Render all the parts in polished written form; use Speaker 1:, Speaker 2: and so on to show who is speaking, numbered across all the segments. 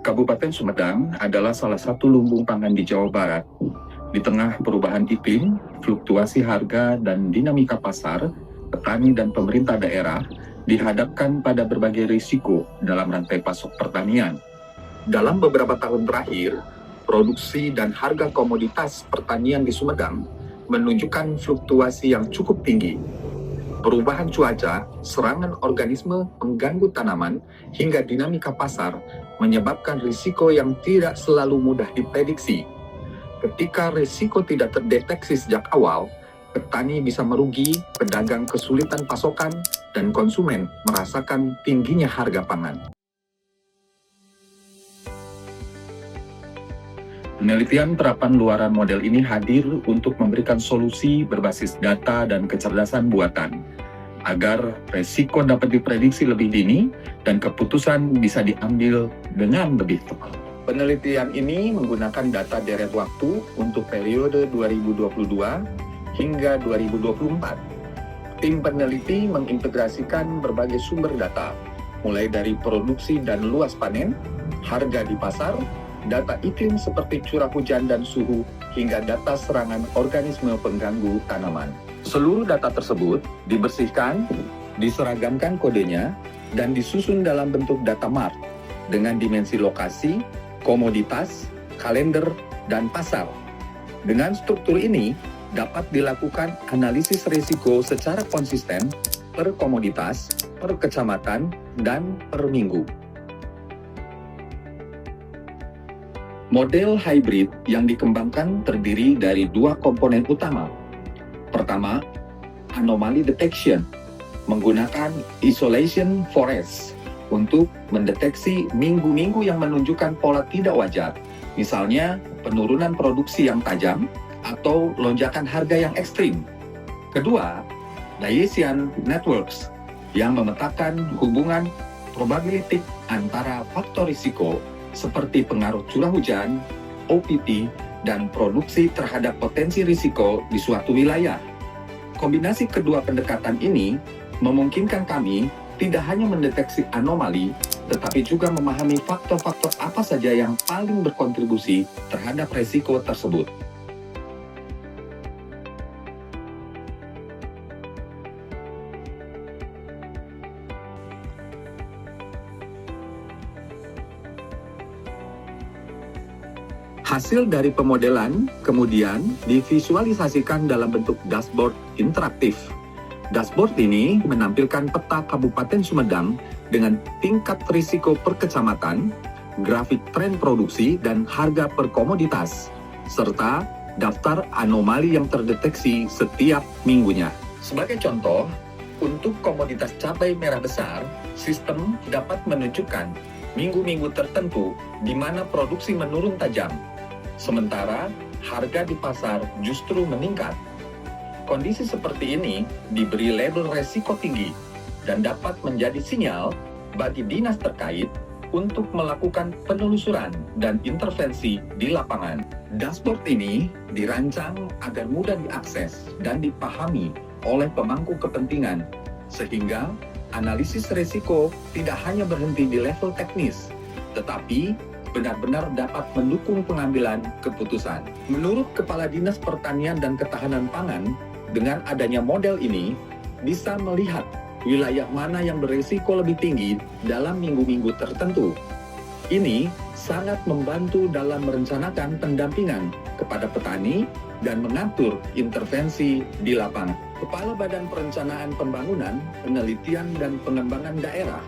Speaker 1: Kabupaten Sumedang adalah salah satu lumbung pangan di Jawa Barat. Di tengah perubahan iklim, fluktuasi harga, dan dinamika pasar, petani dan pemerintah daerah dihadapkan pada berbagai risiko dalam rantai pasok pertanian. Dalam beberapa tahun terakhir, produksi dan harga komoditas pertanian di Sumedang menunjukkan fluktuasi yang cukup tinggi. Perubahan cuaca, serangan organisme pengganggu tanaman, hingga dinamika pasar menyebabkan risiko yang tidak selalu mudah diprediksi. Ketika risiko tidak terdeteksi sejak awal, petani bisa merugi, pedagang kesulitan pasokan, dan konsumen merasakan tingginya harga pangan. Penelitian terapan luaran model ini hadir untuk memberikan solusi berbasis data dan kecerdasan buatan, agar resiko dapat diprediksi lebih dini dan keputusan bisa diambil dengan lebih tepat. Penelitian ini menggunakan data deret waktu untuk periode 2022 hingga 2024. Tim peneliti mengintegrasikan berbagai sumber data, mulai dari produksi dan luas panen, harga di pasar, data iklim seperti curah hujan dan suhu, hingga data serangan organisme pengganggu tanaman. Seluruh data tersebut dibersihkan, diseragamkan kodenya, dan disusun dalam bentuk data mart dengan dimensi lokasi, komoditas, kalender, dan pasar. Dengan struktur ini, dapat dilakukan analisis risiko secara konsisten per komoditas, per kecamatan, dan per minggu. Model hybrid yang dikembangkan terdiri dari dua komponen utama. Pertama, anomaly detection, menggunakan isolation forest untuk mendeteksi minggu-minggu yang menunjukkan pola tidak wajar, misalnya penurunan produksi yang tajam atau lonjakan harga yang ekstrim. Kedua, Bayesian networks yang memetakan hubungan probabilitik antara faktor risiko seperti pengaruh curah hujan, OPT, dan produksi terhadap potensi risiko di suatu wilayah. Kombinasi kedua pendekatan ini memungkinkan kami tidak hanya mendeteksi anomali, tetapi juga memahami faktor-faktor apa saja yang paling berkontribusi terhadap risiko tersebut. Hasil dari pemodelan kemudian divisualisasikan dalam bentuk dashboard interaktif. Dashboard ini menampilkan peta Kabupaten Sumedang dengan tingkat risiko per kecamatan, grafik tren produksi dan harga per komoditas, serta daftar anomali yang terdeteksi setiap minggunya. Sebagai contoh, untuk komoditas cabai merah besar, sistem dapat menunjukkan minggu-minggu tertentu di mana produksi menurun tajam, sementara harga di pasar justru meningkat. Kondisi seperti ini diberi label resiko tinggi dan dapat menjadi sinyal bagi dinas terkait untuk melakukan penelusuran dan intervensi di lapangan. Dashboard ini dirancang agar mudah diakses dan dipahami oleh pemangku kepentingan, sehingga analisis risiko tidak hanya berhenti di level teknis, tetapi benar-benar dapat mendukung pengambilan keputusan. Menurut Kepala Dinas Pertanian dan Ketahanan Pangan, dengan adanya model ini, bisa melihat wilayah mana yang berisiko lebih tinggi dalam minggu-minggu tertentu. Ini sangat membantu dalam merencanakan pendampingan kepada petani dan mengatur intervensi di lapangan. Kepala Badan Perencanaan Pembangunan, Penelitian dan Pengembangan Daerah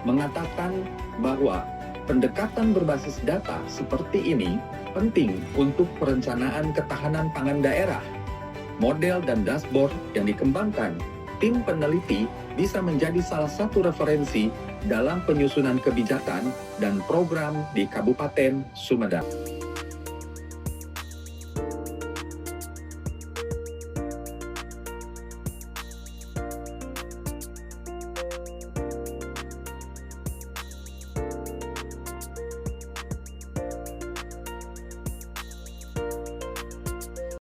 Speaker 1: mengatakan bahwa pendekatan berbasis data seperti ini penting untuk perencanaan ketahanan pangan daerah. Model dan dashboard yang dikembangkan tim peneliti bisa menjadi salah satu referensi dalam penyusunan kebijakan dan program di Kabupaten Sumedang.